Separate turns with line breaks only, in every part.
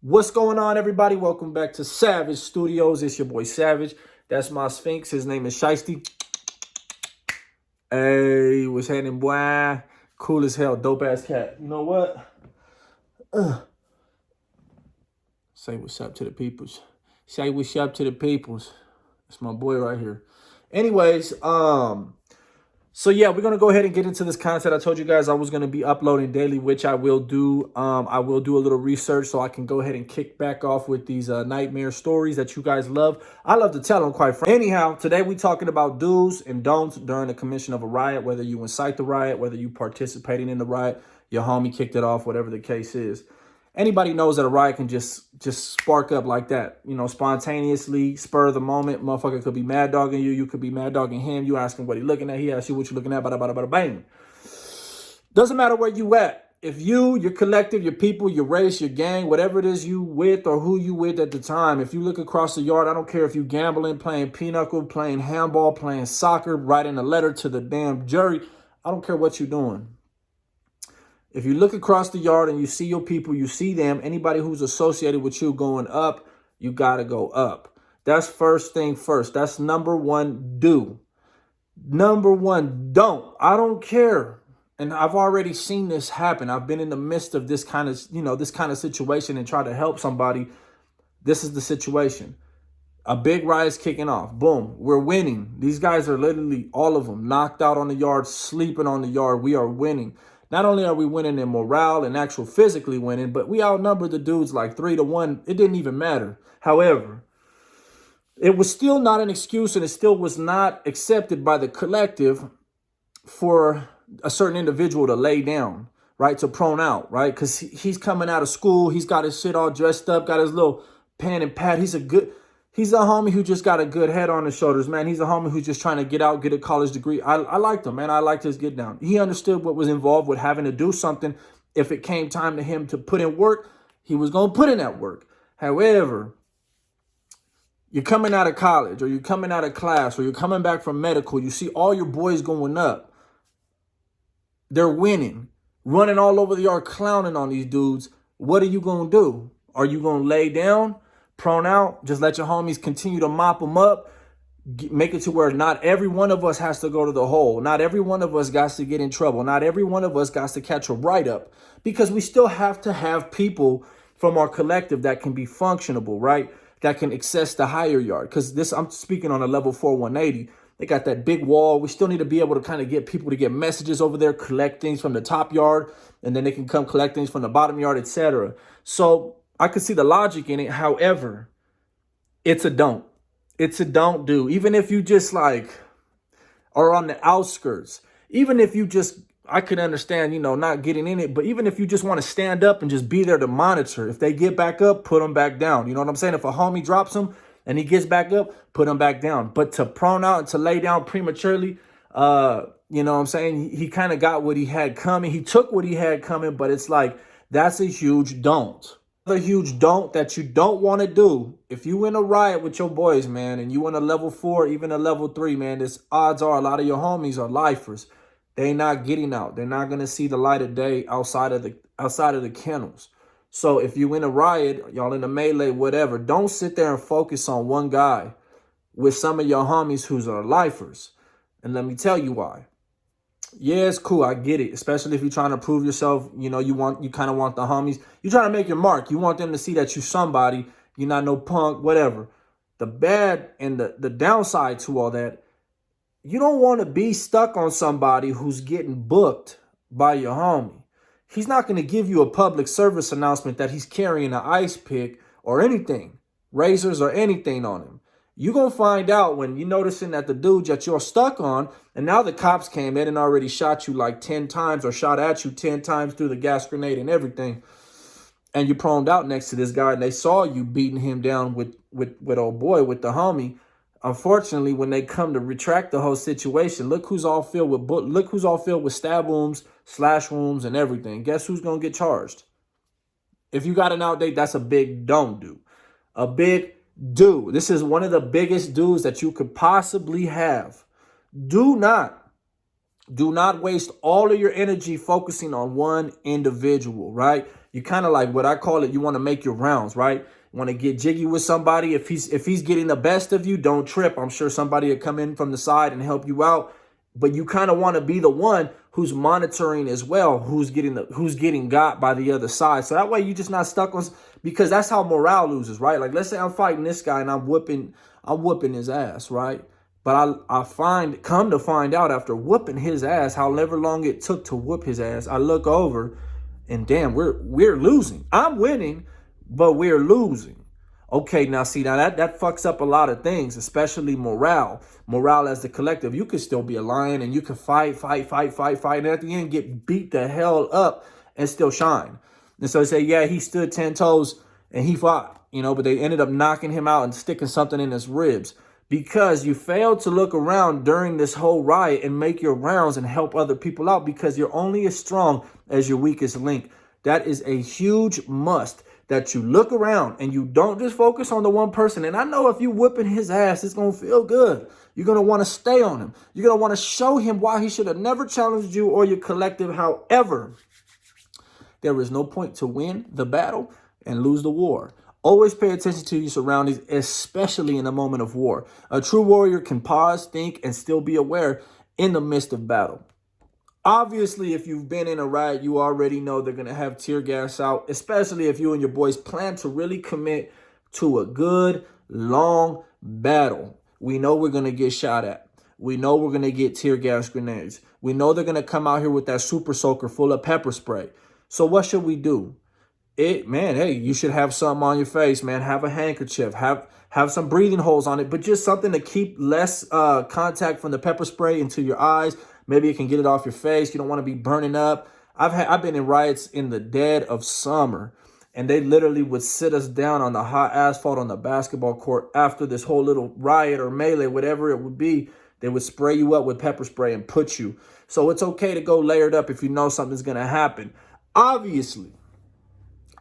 What's going on, everybody? Welcome back to Savage Studios. It's your boy Savage. That's my Sphinx. His name is Shiesty. Hey, what's happening, boy? Cool as hell. Dope ass cat. You know what? Say what's up to the peoples. Say what's up to the peoples. That's my boy right here. Anyways, so yeah, we're gonna go ahead and get into this content. I told you guys I was gonna be uploading daily, which I will do. I will do a little research so I can go ahead and kick back off with these nightmare stories that you guys love. I love to tell them, quite frankly. Anyhow, today we talking about do's and don'ts during the commission of a riot, whether you incite the riot, whether you participating in the riot, your homie kicked it off, whatever the case is. Anybody knows that a riot can just spark up like that, you know, spontaneously, spur of the moment. Motherfucker could be mad dogging you. You could be mad dogging him. You ask him what he looking at. He asks you what you looking at. Bada, bada, bada, bang. Doesn't matter where you at. If you, your collective, your people, your race, your gang, whatever it is you with or who you with at the time, if you look across the yard, I don't care if you gambling, playing pinochle, playing handball, playing soccer, writing a letter to the damn jury. I don't care what you're doing. If you look across the yard and you see your people, you see them, anybody who's associated with you going up, you got to go up. That's first thing first. That's number one, do. Number one, don't. I don't care. And I've already seen this happen. I've been in the midst of this kind of, this kind of situation and try to help somebody. This is the situation. A big riot's kicking off. Boom. We're winning. These guys are literally, all of them, knocked out on the yard, sleeping on the yard. We are winning. Not only are we winning in morale and actual physically winning, but we outnumbered the dudes like 3-1. It didn't even matter. However, it was still not an excuse, and it still was not accepted by the collective for a certain individual to lay down, right? To prone out, right? Because he's coming out of school. He's got his shit all dressed up, got his little pen and pad. He's a homie who just got a good head on his shoulders, man. He's a homie who's just trying to get out, get a college degree. I liked him, man. I liked his get down. He understood what was involved with having to do something. If it came time to him to put in work, he was going to put in that work. However, you're coming out of college or you're coming out of class or you're coming back from medical. You see all your boys going up. They're winning, running all over the yard, clowning on these dudes. What are you going to do? Are you going to lay down? Prone out, just let your homies continue to mop them up, make it to where not every one of us has to go to the hole. Not every one of us got to get in trouble. Not every one of us got to catch a write-up, because we still have to have people from our collective that can be functionable, right? That can access the higher yard. Because this, I'm speaking on a level 4 180. They got that big wall. We still need to be able to kind of get people to get messages over there, collect things from the top yard, and then they can come collect things from the bottom yard, etc. So I could see the logic in it. However, it's a don't. It's a don't do. Even if you just like are on the outskirts, even if you just, I could understand, not getting in it, but even if you just want to stand up and just be there to monitor, if they get back up, put them back down. You know what I'm saying? If a homie drops him and he gets back up, put him back down. But to prone out and to lay down prematurely, you know what I'm saying? He kind of got what he had coming. He took what he had coming, but it's like, that's a huge don't. Another huge don't that you don't want to do. If you in a riot with your boys, man, and you in a level 4, even a level 3, man, this odds are a lot of your homies are lifers. They not getting out. They're not gonna see the light of day outside of the kennels. So if you in a riot, y'all in a melee, whatever, don't sit there and focus on one guy with some of your homies who's are lifers. And let me tell you why. Yeah, it's cool. I get it. Especially if you're trying to prove yourself, you kind of want the homies. You're trying to make your mark. You want them to see that you're somebody. You're not no punk, whatever. The bad and the downside to all that, you don't want to be stuck on somebody who's getting booked by your homie. He's not going to give you a public service announcement that he's carrying an ice pick or anything, razors or anything on him. You're going to find out when you're noticing that the dude that you're stuck on, and now the cops came in and already shot you like 10 times or shot at you 10 times through the gas grenade and everything, and you proned out next to this guy and they saw you beating him down with old boy, with the homie. Unfortunately, when they come to retract the whole situation, look who's all filled with stab wounds, slash wounds, and everything. Guess who's going to get charged? If you got an outdate, that's a big don't do. A big do. This is one of the biggest do's that you could possibly have. Do not waste all of your energy focusing on one individual, right? You kind of like what I call it, you want to make your rounds, right? You want to get jiggy with somebody. If he's getting the best of you, don't trip. I'm sure somebody will come in from the side and help you out. But you kind of want to be the one who's monitoring as well, who's getting got by the other side. So that way you're just not stuck on, because that's how morale loses, right? Like, let's say I'm fighting this guy and I'm whooping his ass, right? But come to find out after whooping his ass, however long it took to whoop his ass, I look over and damn, we're losing. I'm winning, but we're losing. Okay, now see, now that fucks up a lot of things, especially morale. Morale as the collective. You could still be a lion and you can fight, and at the end get beat the hell up and still shine. And so they say, yeah, he stood 10 toes and he fought, but they ended up knocking him out and sticking something in his ribs because you failed to look around during this whole riot and make your rounds and help other people out, because you're only as strong as your weakest link. That is a huge must, that you look around and you don't just focus on the one person. And I know if you whipping his ass, it's going to feel good. You're going to want to stay on him. You're going to want to show him why he should have never challenged you or your collective. However, there is no point to win the battle and lose the war. Always pay attention to your surroundings, especially in a moment of war. A true warrior can pause, think, and still be aware in the midst of battle. Obviously, if you've been in a riot, you already know they're going to have tear gas out, especially if you and your boys plan to really commit to a good, long battle. We know we're going to get shot at. We know we're going to get tear gas grenades. We know they're going to come out here with that super soaker full of pepper spray. So what should we do? Hey, you should have something on your face, man. Have a handkerchief, have some breathing holes on it, but just something to keep less contact from the pepper spray into your eyes. Maybe you can get it off your face. You don't want to be burning up. I've been in riots in the dead of summer, and they literally would sit us down on the hot asphalt on the basketball court after this whole little riot or melee, whatever it would be. They would spray you up with pepper spray and put you. So it's okay to go layered up if you know something's going to happen. Obviously,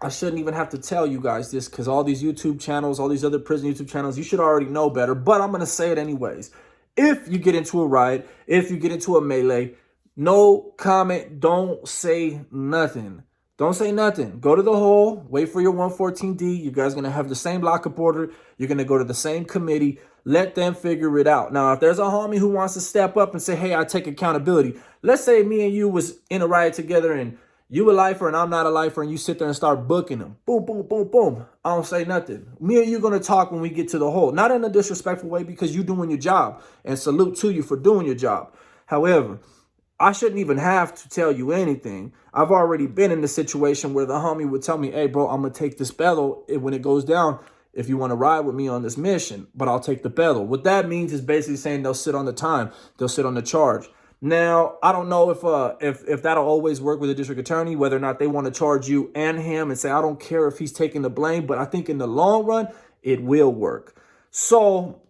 I shouldn't even have to tell you guys this, because all these YouTube channels, all these other prison YouTube channels, you should already know better, but I'm going to say it anyways. If you get into a riot, if you get into a melee, no comment, don't say nothing. Don't say nothing. Go to the hole, wait for your 114D. You guys are going to have the same lockup order. You're going to go to the same committee. Let them figure it out. Now, if there's a homie who wants to step up and say, hey, I take accountability. Let's say me and you was in a riot together and you a lifer and I'm not a lifer, and you sit there and start booking them. Boom, boom, boom, boom. I don't say nothing. Me and you going to talk when we get to the hole. Not in a disrespectful way, because you're doing your job. And salute to you for doing your job. However, I shouldn't even have to tell you anything. I've already been in the situation where the homie would tell me, hey, bro, I'm going to take this pedal when it goes down if you want to ride with me on this mission, but I'll take the pedal. What that means is basically saying they'll sit on the time. They'll sit on the charge. Now, I don't know if that'll always work with the district attorney, whether or not they want to charge you and him and say, I don't care if he's taking the blame, but I think in the long run, it will work. So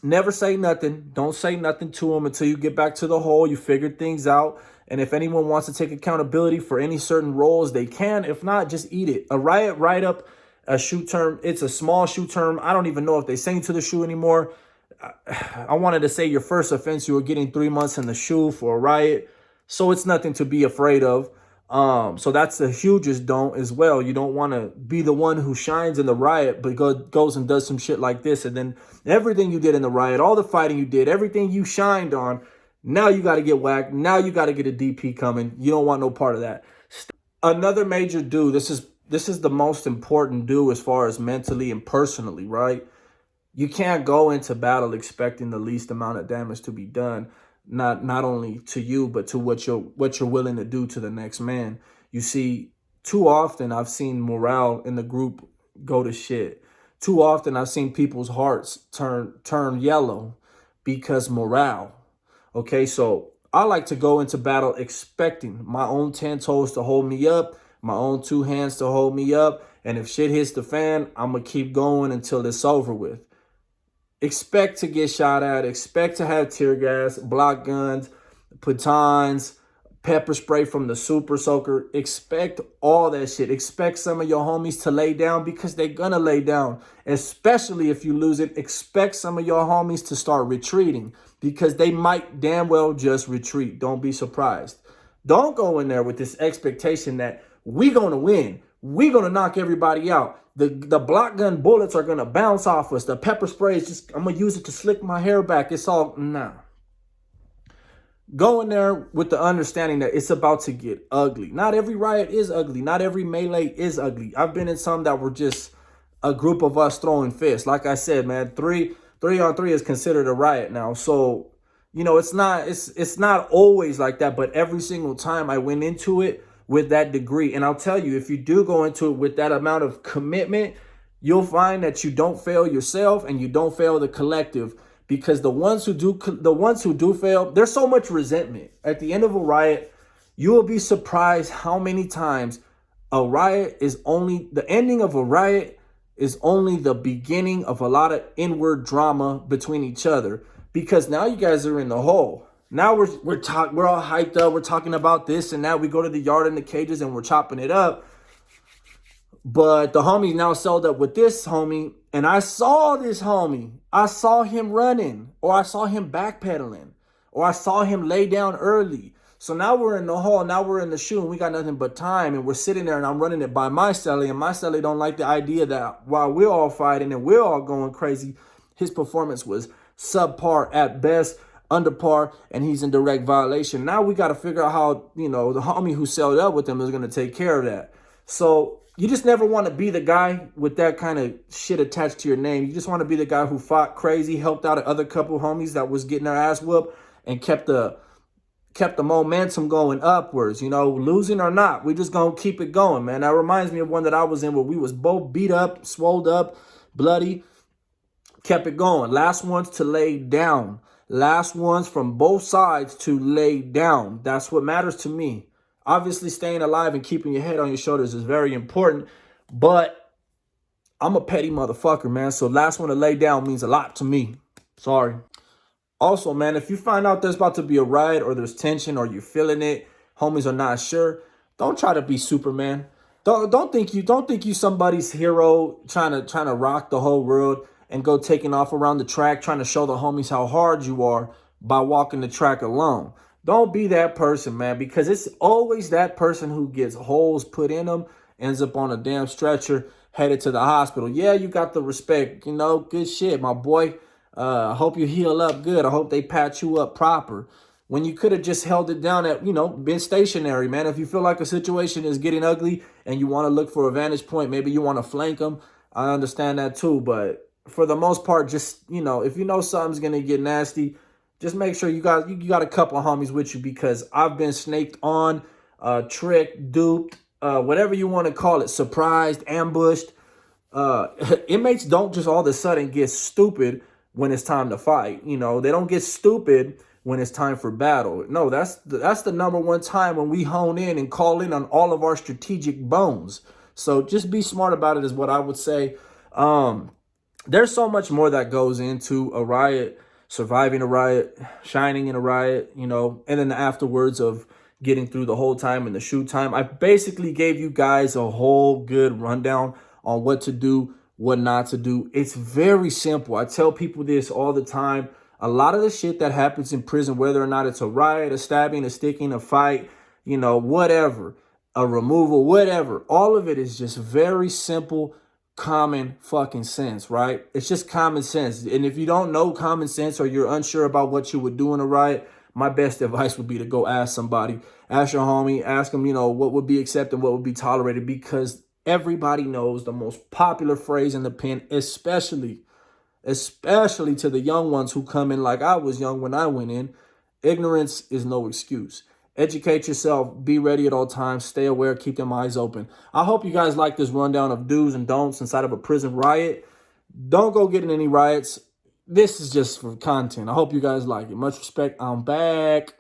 never say nothing. Don't say nothing to him until you get back to the hole. You figure things out. And if anyone wants to take accountability for any certain roles, they can. If not, just eat it. A riot write-up, a shoe term, it's a small shoe term. I don't even know if they sing to the shoe anymore. I wanted to say your first offense, you were getting 3 months in the shoe for a riot. So it's nothing to be afraid of. So that's the hugest don't as well. You don't want to be the one who shines in the riot, but goes and does some shit like this. And then everything you did in the riot, all the fighting you did, everything you shined on, now you got to get whacked. Now you got to get a DP coming. You don't want no part of that. Another major do, this is the most important do as far as mentally and personally, right? You can't go into battle expecting the least amount of damage to be done, not only to you, but to what you're willing to do to the next man. You see, too often I've seen morale in the group go to shit. Too often I've seen people's hearts turn yellow because morale. Okay, so I like to go into battle expecting my own 10 toes to hold me up, my own 2 hands to hold me up, and if shit hits the fan, I'm going to keep going until it's over with. Expect to get shot at, expect to have tear gas, block guns, batons, pepper spray from the super soaker. Expect all that shit. Expect some of your homies to lay down, because they're gonna lay down. Especially if you lose it, expect some of your homies to start retreating, because they might damn well just retreat. Don't be surprised. Don't go in there with this expectation that we gonna win. we're going to knock everybody out. The block gun bullets are going to bounce off us. The pepper spray is just, I'm going to use it to slick my hair back. It's all, nah. Go in there with the understanding that it's about to get ugly. Not every riot is ugly. Not every melee is ugly. I've been in some that were just a group of us throwing fists. Like I said, man, three on three is considered a riot now. So, you know, it's not always like that, but every single time I went into it with that degree. And I'll tell you, if you do go into it with that amount of commitment, you'll find that you don't fail yourself and you don't fail the collective, because the ones who do fail, there's so much resentment. At the end of a riot, you will be surprised how many times the ending of a riot is only the beginning of a lot of inward drama between each other, because now you guys are in the hole. Now we're all hyped up. We're talking about this and that. We go to the yard in the cages and we're chopping it up. But the homie now sold up with this homie, and I saw this homie. I saw him running, or I saw him backpedaling, or I saw him lay down early. So now we're in the hole. Now we're in the shoe, and we got nothing but time, and we're sitting there, and I'm running it by my celly, and my celly don't like the idea that while we're all fighting and we're all going crazy, his performance was subpar at best, under par, and he's in direct violation. Now we got to figure out how, you know, the homie who sold up with him is going to take care of that. So you just never want to be the guy with that kind of shit attached to your name. You just want to be the guy who fought crazy, helped out a other couple homies that was getting their ass whooped, and kept the momentum going upwards. You know, losing or not, we just gonna keep it going, man. That reminds me of one that I was in where we was both beat up, swolled up, bloody, kept it going. Last ones to lay down. Last ones from both sides to lay down. That's what matters to me. Obviously, staying alive and keeping your head on your shoulders is very important, but I'm a petty motherfucker, man. So last one to lay down means a lot to me. Sorry. Also, man, if you find out there's about to be a riot or there's tension or you're feeling it, homies are not sure, don't try to be Superman. Don't think you somebody's hero trying to rock the whole world and go taking off around the track trying to show the homies how hard you are by walking the track alone. Don't be that person, man, because it's always that person who gets holes put in them, ends up on a damn stretcher, headed to the hospital. Yeah, you got the respect, you know, good shit, my boy. I hope you heal up good. I hope they patch you up proper. When you could have just held it down at, you know, been stationary, man. If you feel like a situation is getting ugly and you want to look for a vantage point, maybe you want to flank them, I understand that too. But for the most part, just, you know, if you know something's going to get nasty, just make sure you got a couple of homies with you, because I've been snaked on, tricked, duped, whatever you want to call it, surprised, ambushed. Inmates don't just all of a sudden get stupid when it's time to fight. You know, they don't get stupid when it's time for battle. No, that's the number one time when we hone in and call in on all of our strategic bones. So just be smart about it is what I would say. There's so much more that goes into a riot, surviving a riot, shining in a riot, you know, and then the afterwards of getting through the whole time and the shoot time. I basically gave you guys a whole good rundown on what to do, what not to do. It's very simple. I tell people this all the time. A lot of the shit that happens in prison, whether or not it's a riot, a stabbing, a sticking, a fight, you know, whatever, a removal, whatever, all of it is just very simple, common fucking sense, right? It's just common sense. And if you don't know common sense or you're unsure about what you would do in a riot, my best advice would be to go ask somebody. Ask your homie, ask them, you know, what would be accepted, what would be tolerated, because everybody knows the most popular phrase in the pen, especially to the young ones who come in like I was young when I went in. Ignorance is no excuse. Educate yourself. Be ready at all times. Stay aware. Keep them eyes open. I hope you guys like this rundown of do's and don'ts inside of a prison riot. Don't go get in any riots. This is just for content. I hope you guys like it. Much respect. I'm back.